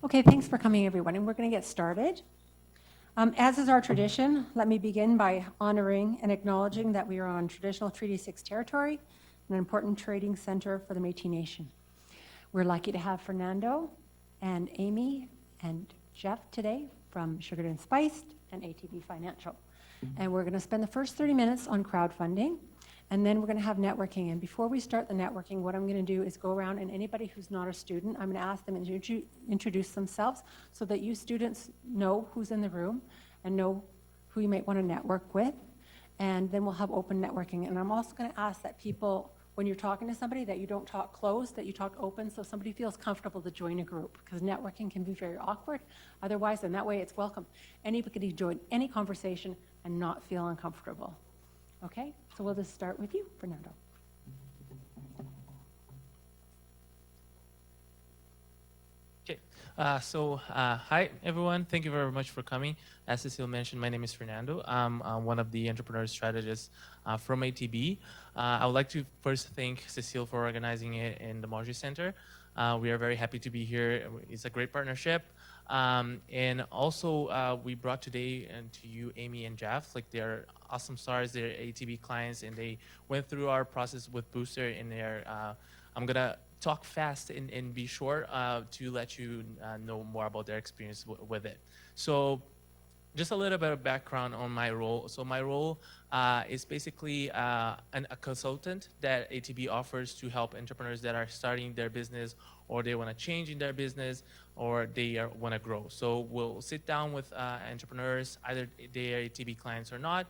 Okay, thanks for coming, everyone, and we're going to get started. As is our tradition, let me begin by honoring and acknowledging that we are on traditional Treaty 6 territory, an important trading center for the Métis Nation. We're lucky to have Fernando and Amy and Jeff today from Sugared and Spiced and ATB Financial. And we're going to spend the first 30 minutes on crowdfunding, and then we're going to have networking. And before we start the networking, what I'm going to do is go around, and anybody who's not a student, I'm going to ask them to introduce themselves so that you students know who's in the room and know who you might want to network with. And then we'll have open networking. And I'm also going to ask that people, when you're talking to somebody, that you don't talk closed, that you talk open, so somebody feels comfortable to join a group, because networking can be very awkward otherwise, and that way it's welcome. Anybody can join any conversation and not feel uncomfortable. Okay, so we'll just start with you, Fernando. Okay, hi everyone. Thank you very much for coming. As Cecile mentioned, my name is Fernando. I'm one of the entrepreneur strategists from ATB. I would like to first thank Cecile for organizing it in the Marjorie Center. We are very happy to be here. It's a great partnership. And also, we brought today to you Amy and Jeff. Like, they're awesome stars. They're ATB clients, and they went through our process with Booster. And I'm gonna talk fast and be short to let you know more about their experience with it. So, just a little bit of background on my role. So my role is basically a consultant that ATB offers to help entrepreneurs that are starting their business, or they want to change in their business, or they want to grow. So we'll sit down with entrepreneurs, either they are ATB clients or not,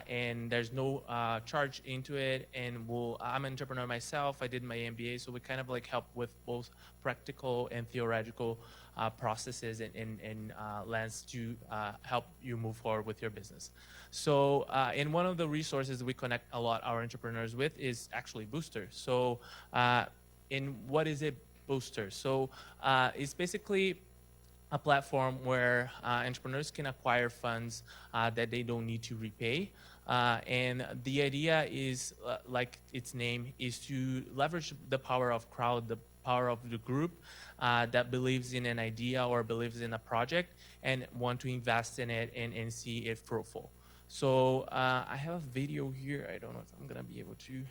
and there's no charge into it. And I'm an entrepreneur myself. I did my MBA, so we kind of like help with both practical and theoretical processes and lens to help you move forward with your business. So in one of the resources we connect a lot our entrepreneurs with is actually Booster. So in what is it, Booster? So it's basically a platform where entrepreneurs can acquire funds that they don't need to repay. And the idea is, like its name, is to leverage the power of crowd, the power of the group that believes in an idea or believes in a project and want to invest in it and see it fruitful. So I have a video here. I don't know if I'm gonna be able to.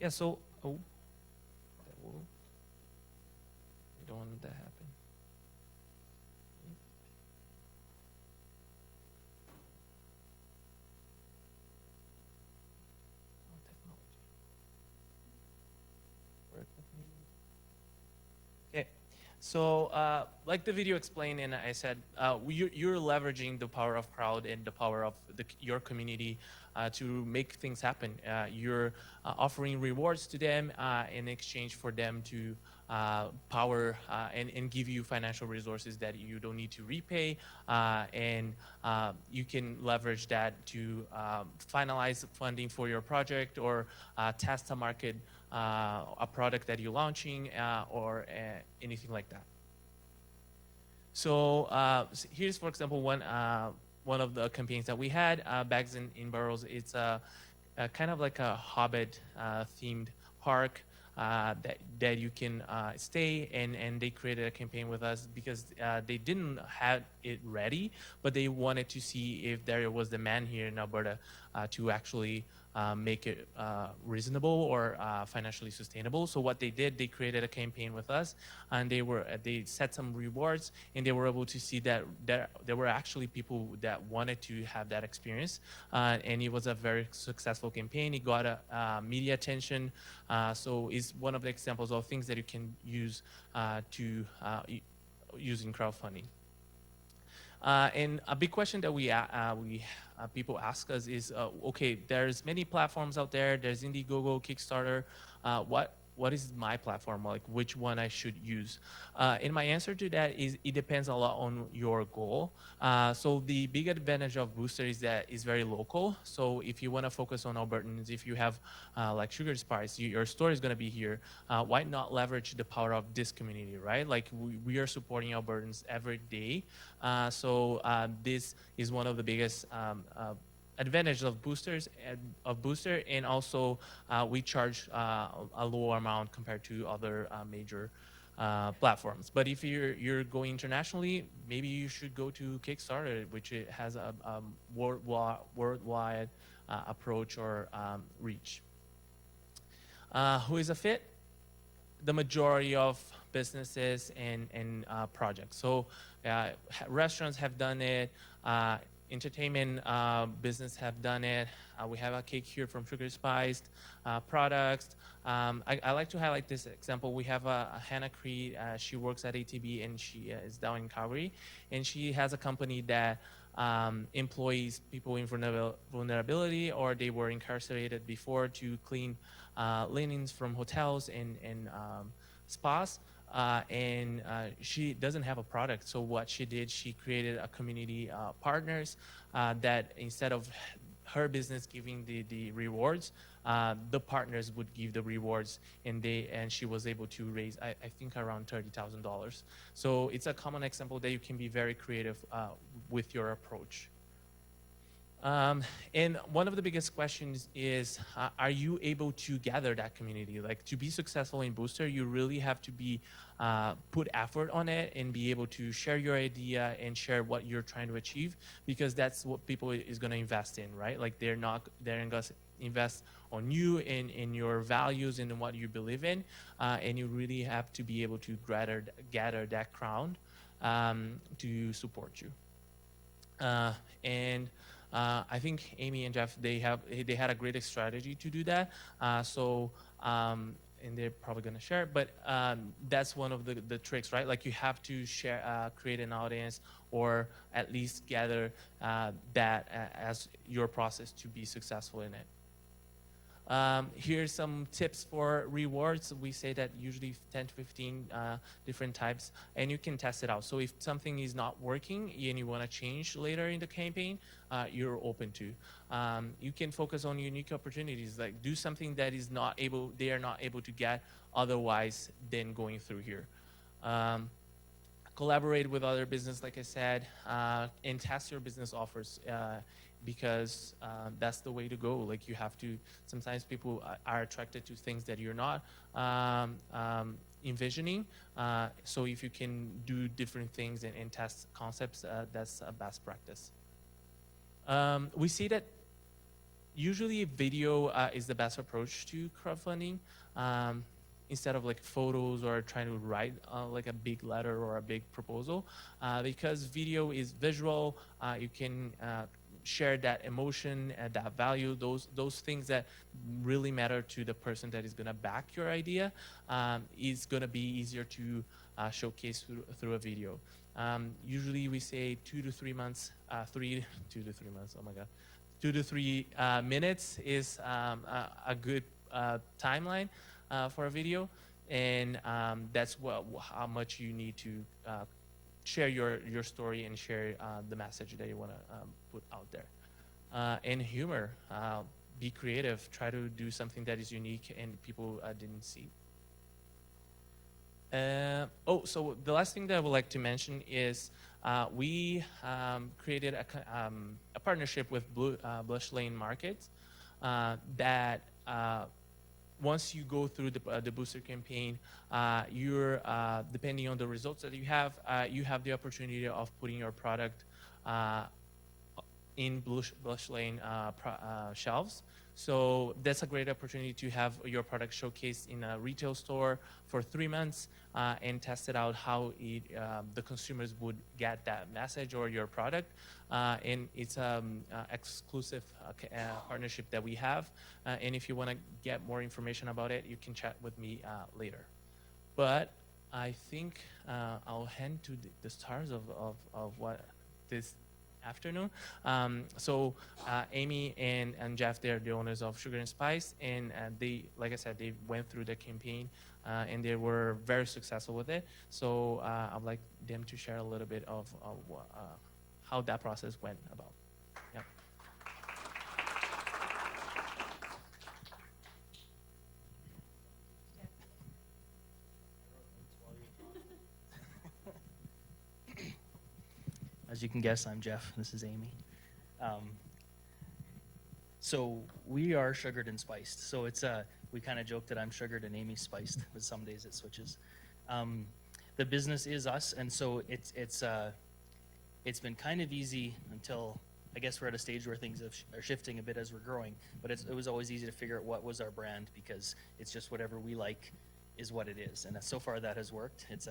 Yeah, so, I don't want that to happen. Oh, technology. Work with me. Okay, so like the video explained, and I said, you're leveraging the power of crowd and the power of your community to make things happen. You're offering rewards to them in exchange for them to power and give you financial resources that you don't need to repay, and you can leverage that to finalize funding for your project or test a market, a product that you're launching, or anything like that. So here's, for example, one of the campaigns that we had, Bags in Burrows. It's a kind of like a Hobbit themed park that you can stay, and they created a campaign with us because they didn't have it ready, but they wanted to see if there was demand here in Alberta to actually make it reasonable or financially sustainable. So what they did, they created a campaign with us, and they set some rewards, and they were able to see that there were actually people that wanted to have that experience, and it was a very successful campaign. It got media attention, so it's one of the examples of things that you can use to use in crowdfunding. And a big question that people ask us is, okay, there's many platforms out there. There's Indiegogo, Kickstarter. What is my platform? Like, which one I should use? And my answer to that is it depends a lot on your goal. So the big advantage of Booster is that it's very local. So if you want to focus on Albertans, if you have like Sugar Spice, your store is going to be here. Why not leverage the power of this community, right? Like we are supporting Albertans every day. So this is one of the biggest advantage of Booster, and also we charge a lower amount compared to other major platforms. But if you're going internationally, maybe you should go to Kickstarter, which it has a worldwide approach or reach. Who is a fit? The majority of businesses and projects. So restaurants have done it. Entertainment business have done it. We have a cake here from Sugar Spiced products. I like to highlight this example. We have Hannah Creed. She works at ATB, and she is down in Calgary, and she has a company that employs people in vulnerability, or they were incarcerated before, to clean linens from hotels and spas. And she doesn't have a product. So what she did, she created a community partners that instead of her business giving the rewards, the partners would give the rewards, and she was able to raise, I think, around $30,000. So it's a common example that you can be very creative with your approach. And one of the biggest questions is, are you able to gather that community? Like, to be successful in Booster, you really have to be put effort on it and be able to share your idea and share what you're trying to achieve, because that's what people is going to invest in, right? Like they're going to invest on you and in your values and in what you believe in, and you really have to be able to gather that crowd to support you. I think Amy and Jeff, they had a great strategy to do that. And they're probably going to share, but that's one of the tricks, right? Like you have to share, create an audience, or at least gather that as your process to be successful in it. Here's some tips for rewards. We say that usually 10 to 15 different types, and you can test it out. So if something is not working and you want to change later in the campaign, you're open to. You can focus on unique opportunities, like do something that they are not able to get otherwise than going through here. Collaborate with other business, like I said, and test your business offers. Because that's the way to go. Like you have to, sometimes people are attracted to things that you're not envisioning. So if you can do different things and test concepts, that's a best practice. We see that usually video is the best approach to crowdfunding. Instead of like photos or trying to write like a big letter or a big proposal, because video is visual, you can share that emotion and that value, those things that really matter to the person that is going to back your idea, is going to be easier to showcase through a video. Usually we say 2 to 3 months, 2 to 3 months, oh my God, 2 to 3 minutes is a good timeline for a video, and that's how much you need to share your story and share the message that you want to put out there. And humor, be creative, try to do something that is unique and people didn't see. So the last thing that I would like to mention is we created a partnership with Blush Lane Market that once you go through the booster campaign, you're depending on the results that you have the opportunity of putting your product in Blush Lane shelves. So that's a great opportunity to have your product showcased in a retail store for 3 months and test it out how the consumers would get that message or your product. And it's an exclusive partnership that we have. And if you want to get more information about it, you can chat with me later. But I think I'll hand to the stars of what this afternoon. So Amy and Jeff, they're the owners of Sugar and Spice, and they, like I said, they went through the campaign and they were very successful with it. So I'd like them to share a little bit of how that process went about. Yeah. As you can guess, I'm Jeff. This is Amy. So we are sugared and spiced. So it's we kind of joke that I'm sugared and Amy's spiced, but some days it switches. The business is us, and so it's been kind of easy until I guess we're at a stage where things are shifting a bit as we're growing. But it was always easy to figure out what was our brand, because it's just whatever we like is what it is, and so far that has worked. That's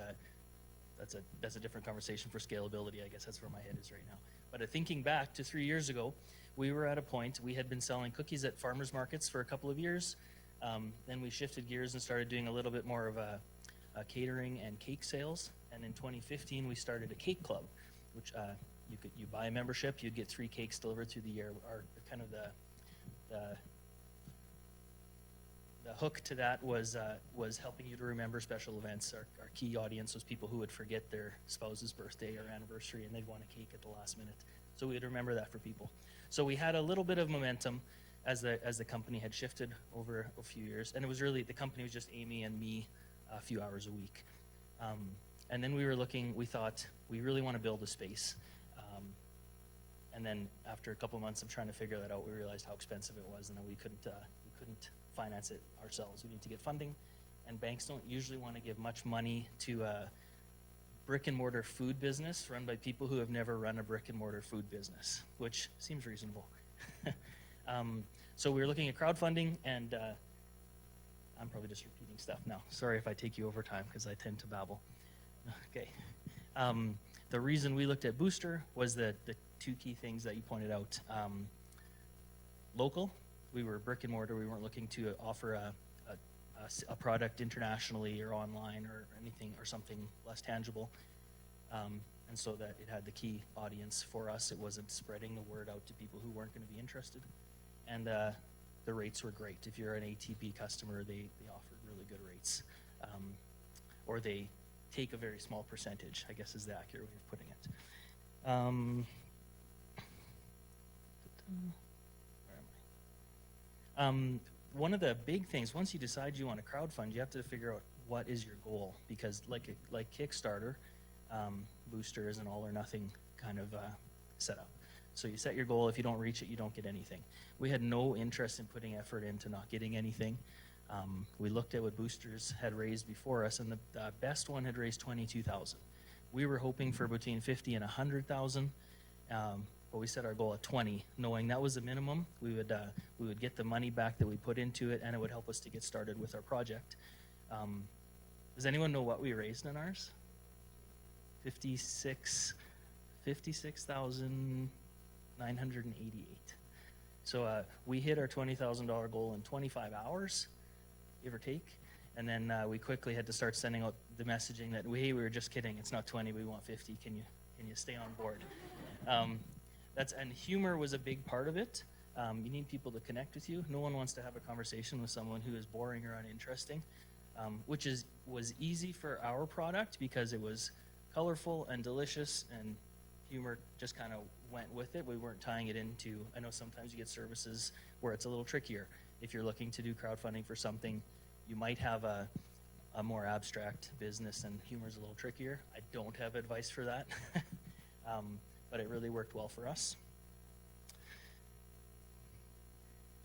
a different conversation for scalability. I guess that's where my head is right now. But thinking back to 3 years ago, we were at a point, we had been selling cookies at farmers markets for a couple of years. Then we shifted gears and started doing a little bit more of a catering and cake sales. And in 2015, we started a cake club, which you buy a membership, you'd get 3 cakes delivered through the year. Our kind of the hook to that was helping you to remember special events. Our key audience was people who would forget their spouse's birthday or anniversary, and they'd want a cake at the last minute. So we would remember that for people. So we had a little bit of momentum as the company had shifted over a few years, and it was really, the company was just Amy and me a few hours a week. And then we thought we really want to build a space. And then after a couple months of trying to figure that out, we realized how expensive it was, and that we couldn't finance it ourselves. We need to get funding, and banks don't usually want to give much money to a brick and mortar food business run by people who have never run a brick and mortar food business, which seems reasonable. So we were looking at crowdfunding, and I'm probably just repeating stuff now. Sorry if I take you over time, because I tend to babble. Okay. The reason we looked at Booster was the 2 key things that you pointed out. Local. We were brick and mortar. We weren't looking to offer a product internationally or online or anything, or something less tangible. And so that it had the key audience for us. It wasn't spreading the word out to people who weren't going to be interested. And the rates were great. If you're an ATB customer, they offered really good rates. Or they take a very small percentage, I guess is the accurate way of putting it. One of the big things, once you decide you want to crowdfund, you have to figure out what is your goal, because like Kickstarter, Booster is an all or nothing kind of setup. So you set your goal. If you don't reach it, you don't get anything. We had no interest in putting effort into not getting anything. We looked at what Boosters had raised before us, and the best one had raised $22,000. We were hoping for between $50,000 and $100,000. But we set our goal at 20, knowing that was the minimum. We would get the money back that we put into it, and it would help us to get started with our project. Does anyone know what we raised in ours? $56,988. So we hit our $20,000 goal in 25 hours, give or take. And then we quickly had to start sending out the messaging that, hey, we were just kidding. It's not 20, we want 50. Can you stay on board? And humor was a big part of it. You need people to connect with you. No one wants to have a conversation with someone who is boring or uninteresting, which was easy for our product because it was colorful and delicious, and humor just kind of went with it. We weren't tying it into, I know sometimes you get services where it's a little trickier. If you're looking to do crowdfunding for something, you might have a more abstract business and humor is a little trickier. I don't have advice for that, but it really worked well for us.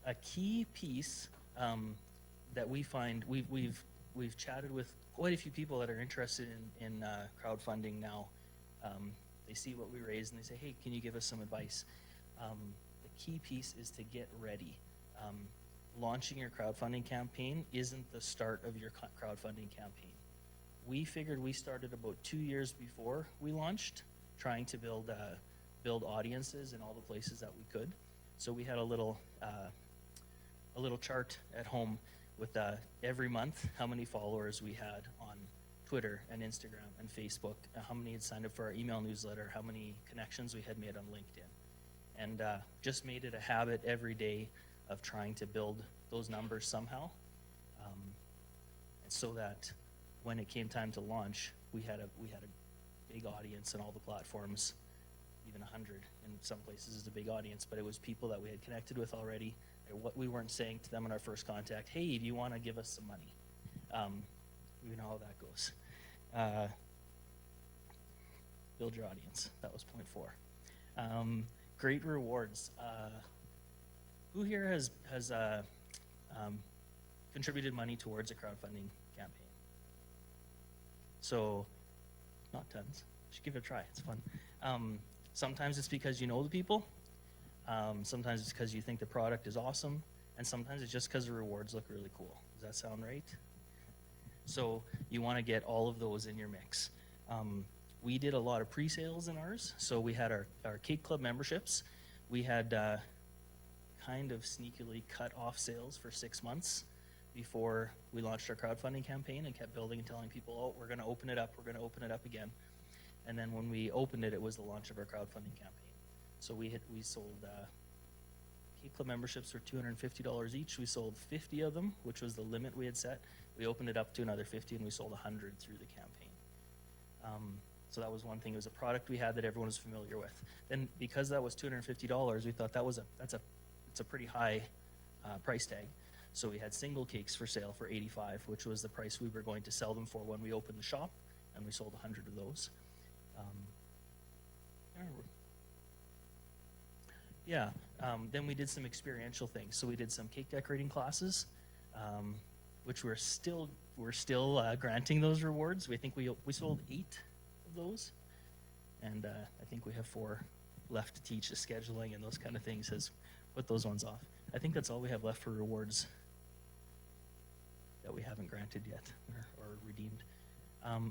A key piece that we find, we've chatted with quite a few people that are interested in crowdfunding now. They see what we raise and they say, hey, can you give us some advice? The key piece is to get ready. Launching your crowdfunding campaign isn't the start of your crowdfunding campaign. We figured we started about 2 years before we launched, trying to build audiences in all the places that we could. So we had a little chart at home with every month how many followers we had on Twitter and Instagram and Facebook, how many had signed up for our email newsletter, how many connections we had made on LinkedIn. And just made it a habit every day of trying to build those numbers somehow. And so that when it came time to launch, we had a big audience on all the platforms, even 100 in some places is a big audience, but it was people that we had connected with already. What we weren't saying to them in our first contact, hey, do you want to give us some money? You know how that goes. Build your audience. That was point 4. Great rewards. Who here has contributed money towards a crowdfunding campaign? So, not tons. You should give it a try. It's fun. Sometimes it's because you know the people. Sometimes it's because you think the product is awesome. And sometimes it's just because the rewards look really cool. Does that sound right? So you want to get all of those in your mix. We did a lot of pre-sales in ours. So we had our Cake Club memberships. We had kind of sneakily cut off sales for 6 months before we launched our crowdfunding campaign and kept building and telling people, oh, we're going to open it up. We're going to open it up again. And then when we opened it, it was the launch of our crowdfunding campaign. So we sold Cake Club memberships for $250 each. We sold 50 of them, which was the limit we had set. We opened it up to another 50, and we sold 100 through the campaign. So that was one thing. It was a product we had that everyone was familiar with. Then because that was $250, we thought it's a pretty high price tag. So we had single cakes for sale for $85, which was the price we were going to sell them for when we opened the shop, and we sold 100 of those. Then we did some experiential things. So we did some cake decorating classes, which we're still granting those rewards. We think we sold 8 of those, and I think we have 4 left to teach. The scheduling and those kind of things has put those ones off. I think that's all we have left for rewards that we haven't granted yet or redeemed.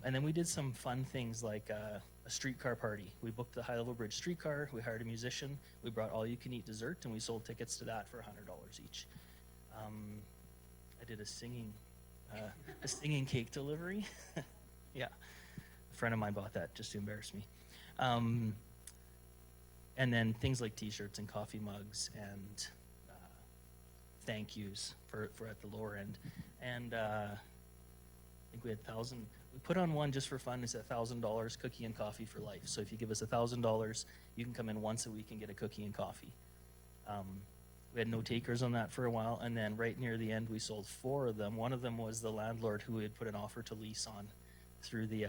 And then we did some fun things like a streetcar party. We booked the High Level Bridge streetcar. We hired a musician. We brought all-you-can-eat dessert, and we sold tickets to that for $100 each. I did a singing cake delivery. Yeah, a friend of mine bought that just to embarrass me. And then things like T-shirts and coffee mugs and thank yous for at the lower end. And I think we had 1,000. We put on one just for fun. It's $1,000 cookie and coffee for life. So if you give us $1,000, you can come in once a week and get a cookie and coffee. We had no takers on that for a while, and then right near the end, we sold 4 of them. One of them was the landlord who had put an offer to lease on through the.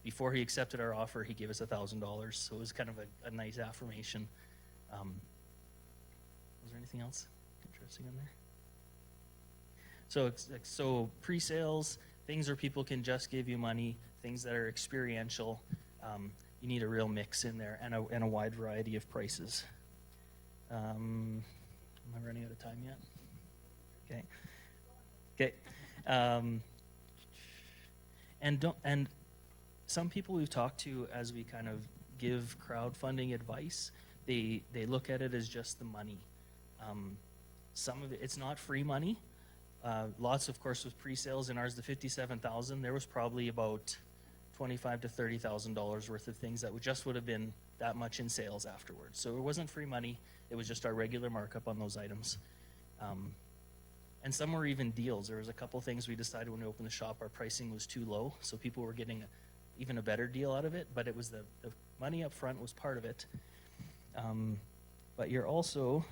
Before he accepted our offer, he gave us $1,000. So it was kind of a nice affirmation. Was there anything else interesting in there? So pre-sales, things where people can just give you money, things that are experiential. You need a real mix in there and a wide variety of prices. Am I running out of time yet? Okay. And some people we've talked to as we kind of give crowdfunding advice, they look at it as just the money. Some of it's not free money. Lots, of course, with pre-sales. In ours, the $57,000, there was probably about $25,000 to $30,000 worth of things that would have been that much in sales afterwards. So it wasn't free money. It was just our regular markup on those items. And some were even deals. There was a couple things we decided when we opened the shop, our pricing was too low, so people were getting even a better deal out of it, but it was the money up front was part of it. But you're also,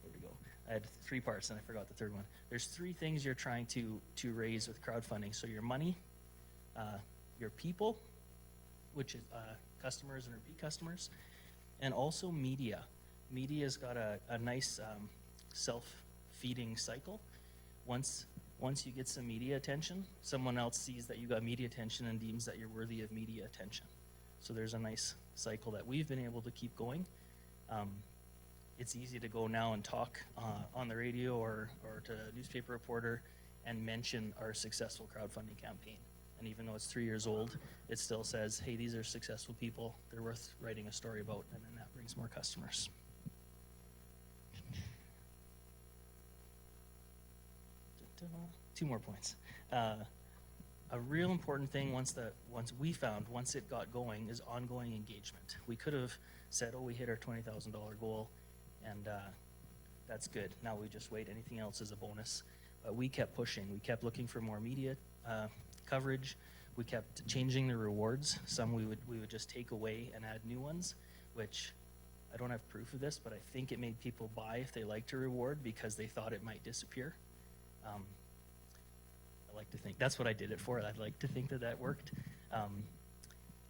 there we go. I had 3 parts and I forgot the third one. There's 3 things you're trying to raise with crowdfunding. So your money, your people, which is customers and repeat customers, and also media. Media's got a nice self-feeding cycle. Once you get some media attention, someone else sees that you got media attention and deems that you're worthy of media attention. So there's a nice cycle that we've been able to keep going. It's easy to go now and talk on the radio or to a newspaper reporter and mention our successful crowdfunding campaign. And even though it's 3 years old, it still says, hey, these are successful people. They're worth writing a story about, and then that brings more customers. 2 more points. A real important thing once it got going is ongoing engagement. We could have said, oh, we hit our $20,000 goal, and that's good. Now we just wait. Anything else is a bonus. But we kept pushing. We kept looking for more media coverage. We kept changing the rewards. Some we would just take away and add new ones, which I don't have proof of this, but I think it made people buy if they liked a reward because they thought it might disappear. I like to think that's what I did it for. I'd like to think that worked,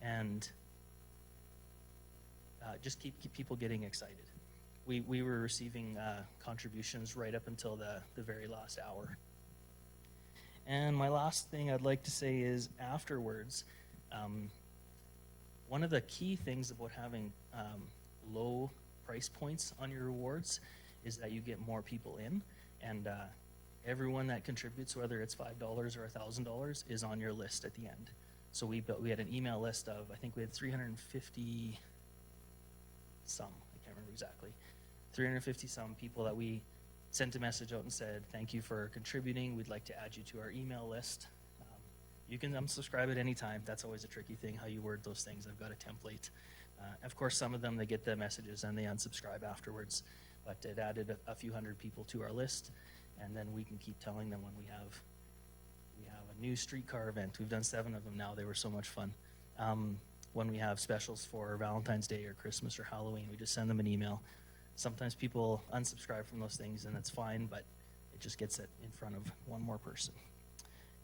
and just keep people getting excited. We were receiving contributions right up until the very last hour. And my last thing I'd like to say is afterwards, one of the key things about having low price points on your rewards is that you get more people in, and everyone that contributes, whether it's $5 or $1,000, is on your list at the end. So we had an email list of, I think we had 350 some, I can't remember exactly, 350 some people that we sent a message out and said, thank you for contributing. We'd like to add you to our email list. You can unsubscribe at any time. That's always a tricky thing, how you word those things. I've got a template. Of course, some of them, they get the messages and they unsubscribe afterwards, but it added a few hundred people to our list. And then we can keep telling them when we have a new streetcar event. We've done 7 of them now. They were so much fun. When we have specials for Valentine's Day or Christmas or Halloween, we just send them an email. Sometimes people unsubscribe from those things, and that's fine, but it just gets it in front of one more person.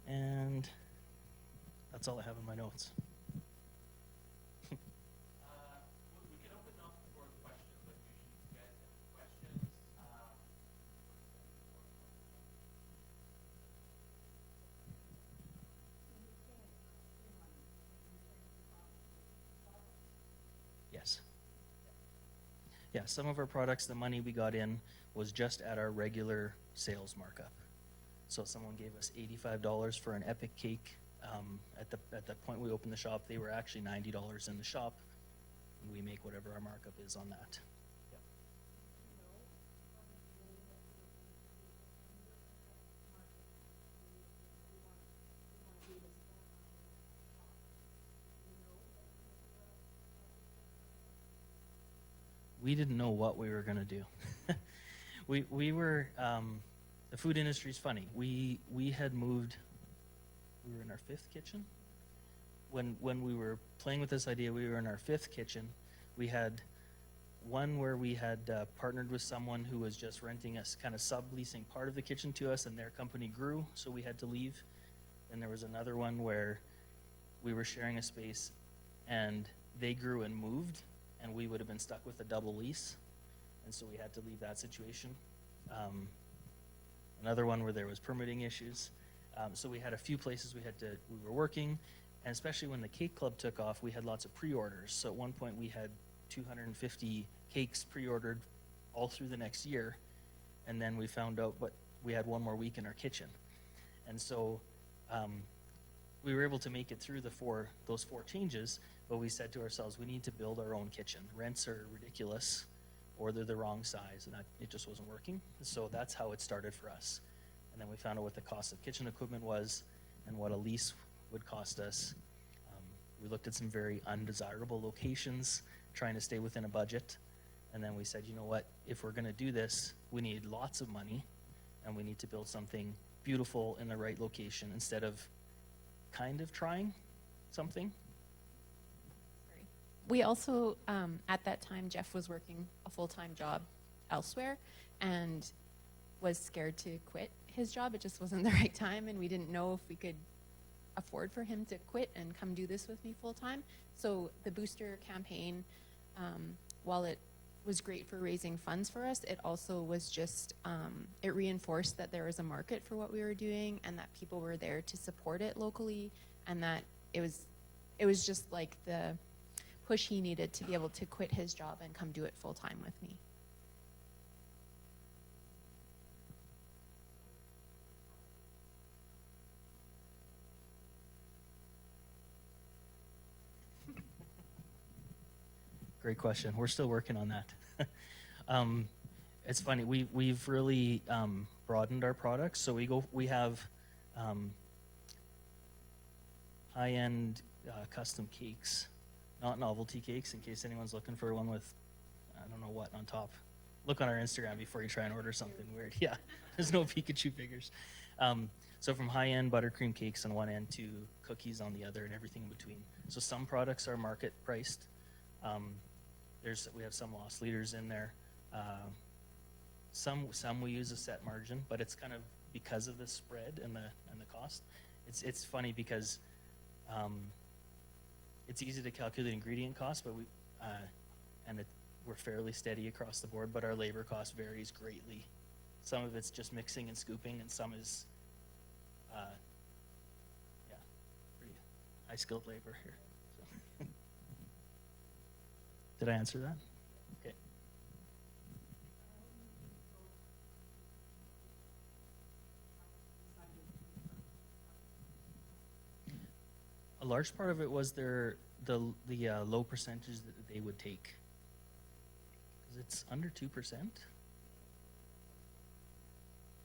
And that's all I have in my notes. We can open up for questions, like you guys have questions. Yes. Yeah, some of our products, the money we got in was just at our regular sales markup. So someone gave us $85 for an epic cake. At the point we opened the shop, they were actually $90 in the shop, and we make whatever our markup is on that. Yep. We didn't know what we were going to do. we were, the food industry's funny. We had moved, we were in our 5th kitchen. When we were playing with this idea, we were in our 5th kitchen. We had one where we had partnered with someone who was just renting us, kind of subleasing part of the kitchen to us, and their company grew, so we had to leave. Then there was another one where we were sharing a space, and they grew and moved, and we would have been stuck with a double lease, and so we had to leave that situation. Another one where there was permitting issues. So we had a few places we were working, and especially when the cake club took off, we had lots of pre-orders. So at one point we had 250 cakes pre-ordered all through the next year, and then we found out we had 1 more week in our kitchen. And so we were able to make it through those 4 changes, but we said to ourselves, we need to build our own kitchen. Rents are ridiculous, or they're the wrong size, and it just wasn't working. So that's how it started for us. And then we found out what the cost of kitchen equipment was and what a lease would cost us. We looked at some very undesirable locations, trying to stay within a budget. And then we said, you know what, if we're gonna do this, we need lots of money and we need to build something beautiful in the right location instead of kind of trying something. We also, at that time, Jeff was working a full-time job elsewhere and was scared to quit his job. It just wasn't the right time, and we didn't know if we could afford for him to quit and come do this with me full-time. So the booster campaign, while it was great for raising funds for us, it also was just, it reinforced that there was a market for what we were doing and that people were there to support it locally, and that it was just like the push he needed to be able to quit his job and come do it full-time with me. Great question. We're still working on that. It's funny. We've really broadened our products. So we have high-end custom cakes, not novelty cakes. In case anyone's looking for one with I don't know what on top. Look on our Instagram before you try and order something weird. Yeah, there's no Pikachu figures. So from high-end buttercream cakes on one end to cookies on the other, and everything in between. So some products are market priced. We have some loss leaders in there. Some we use a set margin, but it's kind of because of the spread and the cost. It's funny because it's easy to calculate ingredient costs, but we're fairly steady across the board. But our labor cost varies greatly. Some of it's just mixing and scooping, and some is pretty high skilled labor here. So. Did I answer that? Okay. A large part of it was the low percentage that they would take, because it's under 2%.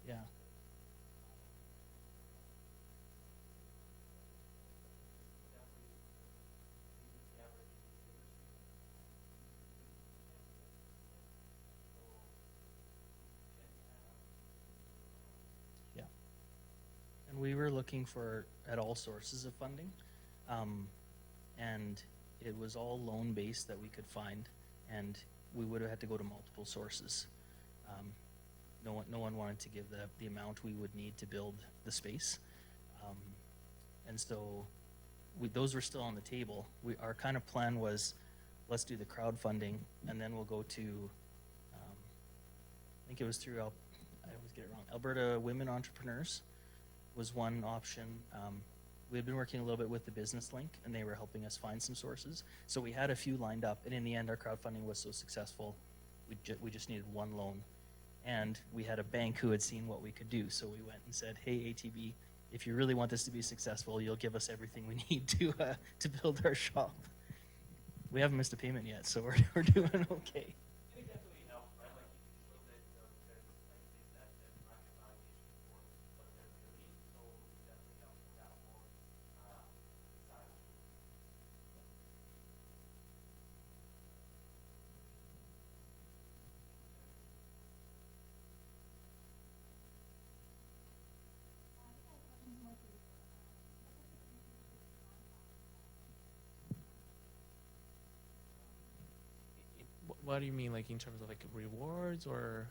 Yeah. And we were looking at all sources of funding, and it was all loan-based that we could find, and we would have had to go to multiple sources. No one wanted to give the amount we would need to build the space, and so those were still on the table. Our kind of plan was, let's do the crowdfunding, and then we'll go to, I think it was through, I always get it wrong, Alberta Women Entrepreneurs was one option. We had been working a little bit with the Business Link, and they were helping us find some sources. So we had a few lined up, and in the end, our crowdfunding was so successful, we just needed one loan. And we had a bank who had seen what we could do, so we went and said, hey, ATB, if you really want this to be successful, you'll give us everything we need to build our shop. We haven't missed a payment yet, so we're doing okay. What do you mean, like in terms of like rewards or?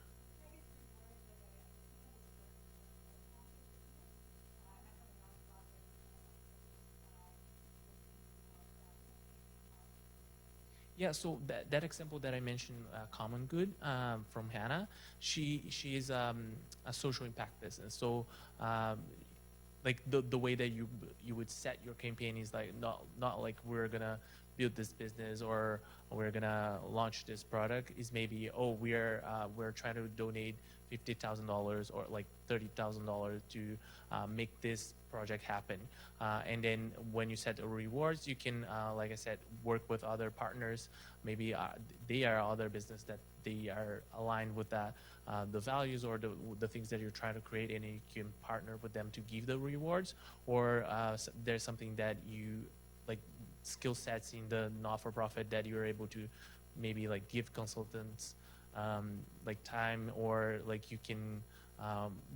Yeah, so that example that I mentioned, Common Good, from Hannah, she is a social impact business. So like the way that you would set your campaign is like not like we're gonna build this business or we're gonna launch this product. Is maybe, oh, we're trying to donate $50,000 or like $30,000 to make this project happen. And then when you set the rewards, you can, like I said, work with other partners. Maybe they are other business that they are aligned with that, the values or the things that you're trying to create, and you can partner with them to give the rewards. Or there's something that you, like skill sets in the not-for-profit that you're able to maybe like give consultants like time, or like you can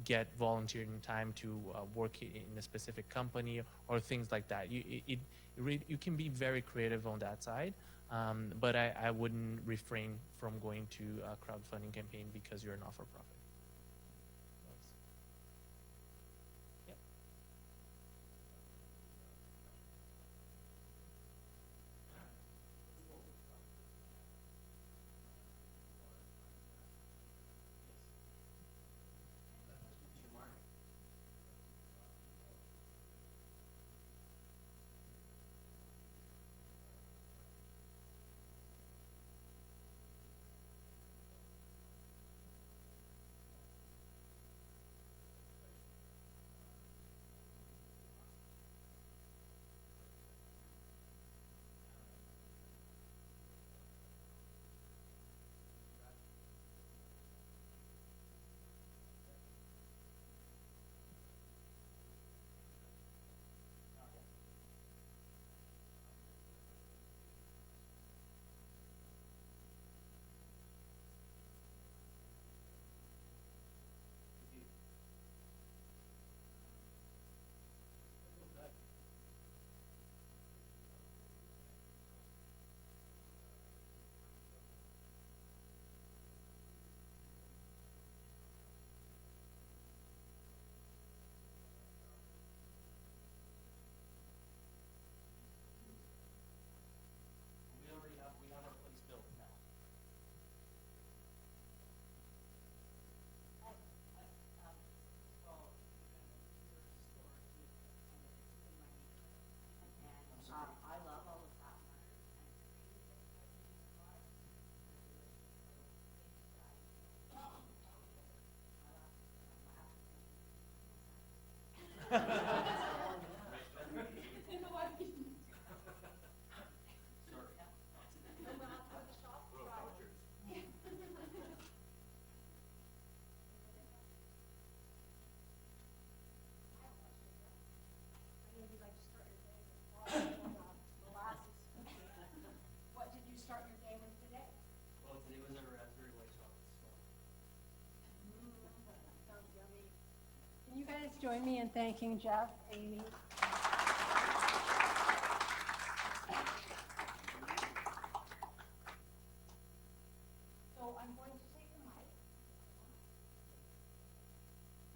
get volunteering time to work in a specific company or things like that. You can be very creative on that side, but I wouldn't refrain from going to a crowdfunding campaign because you're a not-for-profit. Yep. We have our place built now. What did you start your day with today? Well, today was our raspberry white chocolate storm. Sounds yummy. Can you guys join me in thanking Jeff, Amy? So I'm going to take the mic.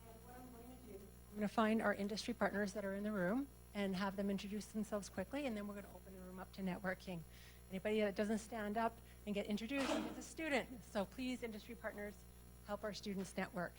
And what I'm going to do, I'm going to find our industry partners that are in the room and have them introduce themselves quickly, and then we're going to open the room up to networking. Anybody that doesn't stand up and get introduced is a student. So please, industry partners, help our students network.